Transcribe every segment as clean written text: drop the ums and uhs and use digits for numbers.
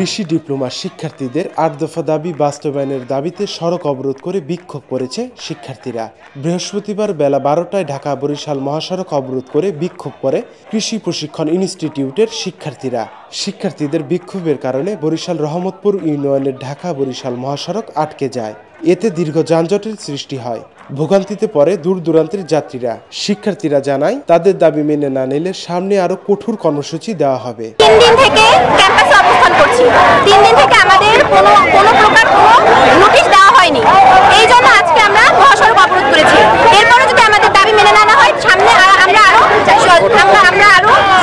কৃষি ডিপ্লোমা শিক্ষার্থীদের ৮ দফা দাবি বাস্তবায়নের দাবিতে সড়ক অবরোধ করে বিক্ষোভ করেছে শিক্ষার্থীরা। বৃহস্পতিবার বেলা ১২টায় ঢাকা বরিশাল মহাসড়ক অবরোধ করে বিক্ষোভ করে কৃষি প্রশিক্ষণ ইনস্টিটিউটের শিক্ষার্থীরা। শিক্ষার্থীদের বিক্ষোভের কারণে বরিশাল রহমতপুর ইউনিয়নের ঢাকা বরিশাল মহাসড়ক আটকে যায়। এতে দীর্ঘ যানজটের সৃষ্টি হয়। ভোগান্তিতে পড়ে দূর দূরান্তের যাত্রীরা। শিক্ষার্থীরা জানায়, তাদের দাবি মেনে না নিলে সামনে আরো কঠোর কর্মসূচি দেওয়া হবে। ৩ দিন থেকে ক্যাম্পাসে অবস্থান করছি। 3 দিন থেকে আমাদের কোনো প্রকার নোটিশ দেওয়া হয়নি। এই জন্য আজকে আমরা মহাসড়ক অবরোধ করেছি। এরপরে যদি আমাদের দাবি মেনে না হয়, সামনে আমরা আরো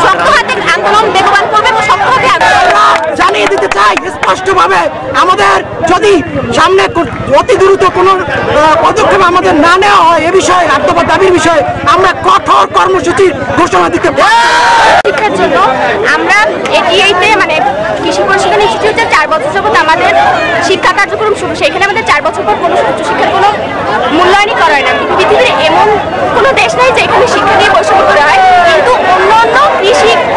শক্ত হাতে আন্দোলন বেগবান করব এবং শক্ত হাতে জানিয়ে দিতে চাই স্পষ্টভাবে, আমাদের যদি সামনে অতি দ্রুত কোনো পদক্ষেপ আমাদের না নেওয়া হয় এ বিষয়ে ৮ দফা দাবির বিষয়ে আমরা কঠোর কর্মসূচির ঘোষণা দিতে পারি। শিক্ষার জন্য আমরা এটিআইতে মানে কৃষি প্রশিক্ষণ ইনস্টিটিউটে 4 বছর যাবত আমাদের শিক্ষা কার্যক্রম শুরু। সেখানে আমাদের 4 বছর পর কোনো উচ্চশিক্ষার কোনো মূল্যায়নই করা হয় না। পৃথিবীর এমন কোনো দেশ নেই যেখানে শিক্ষা দিয়ে বৈষম্য করা হয়, কিন্তু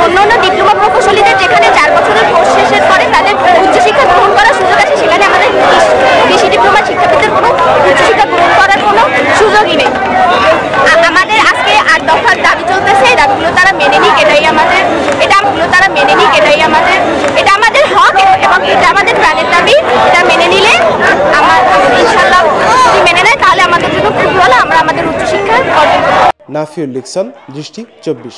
অন্যান্য ডিপ্লোমা প্রকৌশলীদের যেখানে 4 বছরের কোর্স শেষের পরে তাদের উচ্চশিক্ষা গ্রহণ করার সুযোগ আছে, সেখানে আমাদের কৃষি ডিপ্লোমা শিক্ষার্থীদের কোনো উচ্চশিক্ষা গ্রহণ করার কোনো সুযোগই নেই। আমাদের আজকে ৮ দফার দাবি চলতেছে, এই দাবিগুলো তারা মেনে নিক, এটাই আমাদের এটা আমাদের হক এবং এটা আমাদের প্রাণের দাবি। এটা মেনে নিলে ইনশাআল্লাহ যদি মেনে নেয় তাহলে আমাদের জন্য খুব ভালো, আমরা আমাদের উচ্চশিক্ষা অর্জন করব। নাফিউল লিকসন, দৃষ্টি ২৪।